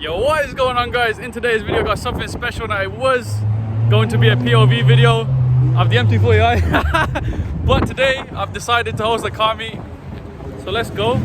Yo, what is going on, guys? In today's video, I got something special that it was going to be a POV video of the MT40i, but today I've decided to host a car meet, so let's go.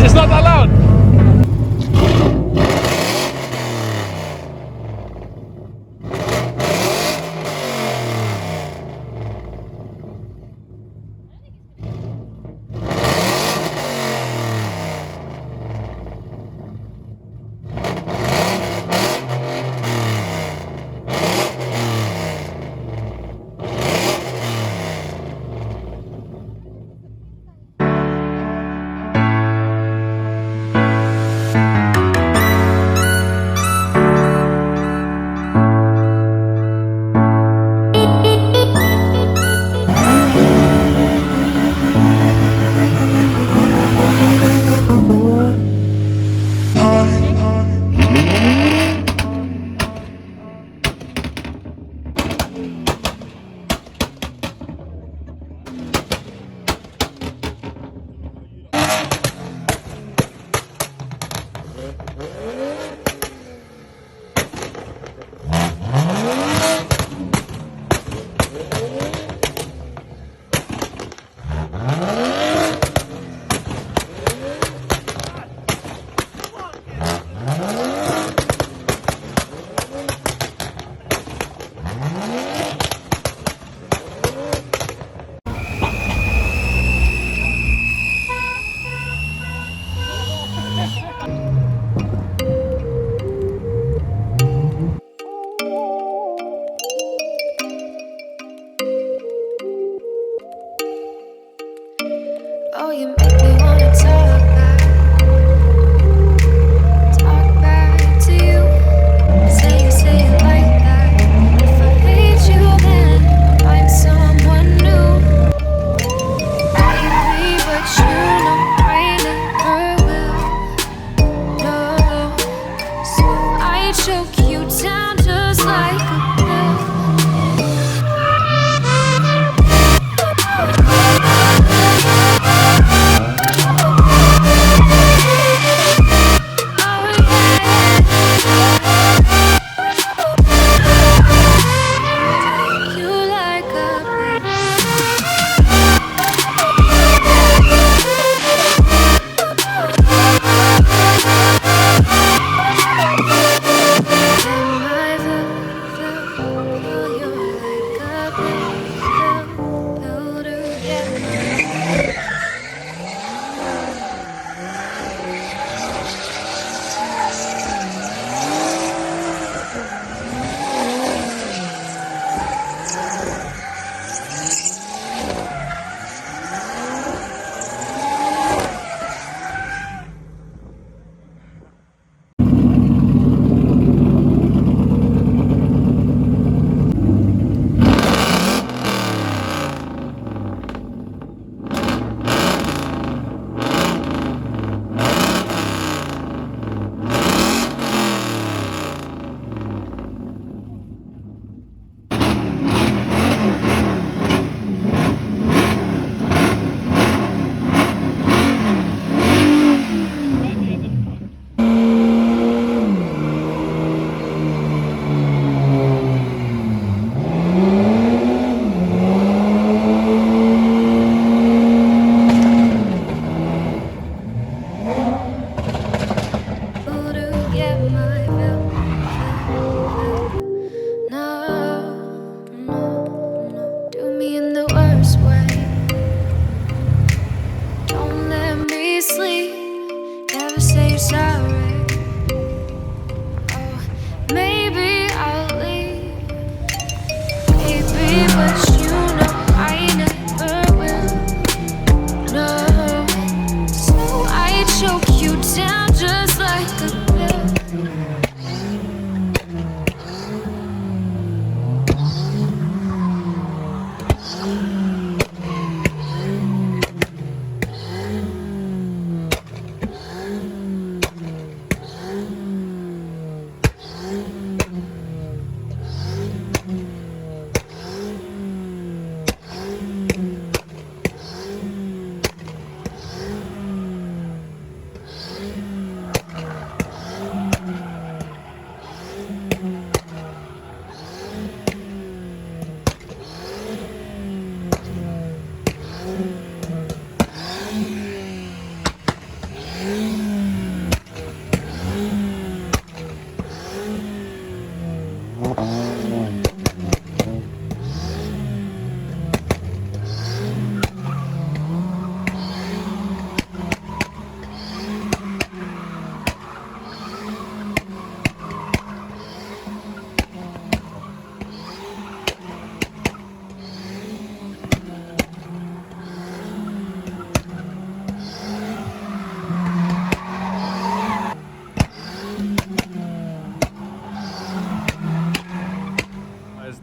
It's not that loud. Oh, you make me wanna talk back to you. Say it like that. If I hate you, then find someone new. I agree, but you know I never will. No, so I choke you down just like a pill.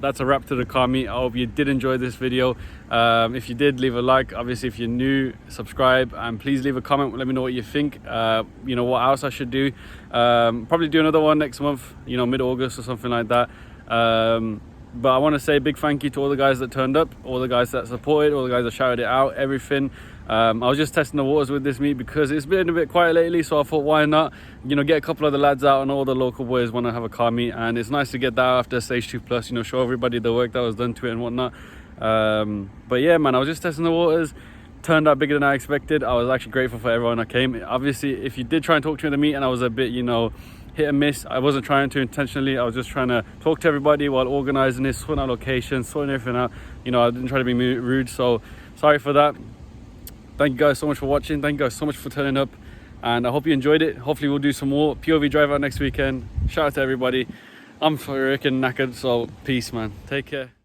that's a wrap to the car meet. I hope you did enjoy this video. If you did, leave a like. Obviously, if you're new, subscribe, and please leave a comment. Let me know what you think. You know, what else I should do. Probably do another one next month, you know, mid-August or something like that. But I want to say a big thank you to all the guys that turned up, all the guys that supported, all the guys that shouted it out, everything. I was just testing the waters with this meet because it's been a bit quiet lately, so I thought, why not, you know, get a couple of the lads out, and all the local boys want to have a car meet, and it's nice to get that after Stage 2 Plus, you know, show everybody the work that was done to it and whatnot. But yeah, man, I was just testing the waters. Turned out bigger than I expected. I was actually grateful for everyone that came. Obviously, if you did try and talk to me at the meet and I was a bit, you know, hit and miss, I wasn't trying to intentionally. I was just trying to talk to everybody while organizing this, sorting out locations, sorting everything out. You know, I didn't try to be rude, so sorry for that. Thank you guys so much for watching. Thank you guys so much for turning up, and I hope you enjoyed it. Hopefully we'll do some more POV drive out next weekend. Shout out to everybody. I'm freaking knackered, so peace, man. Take care.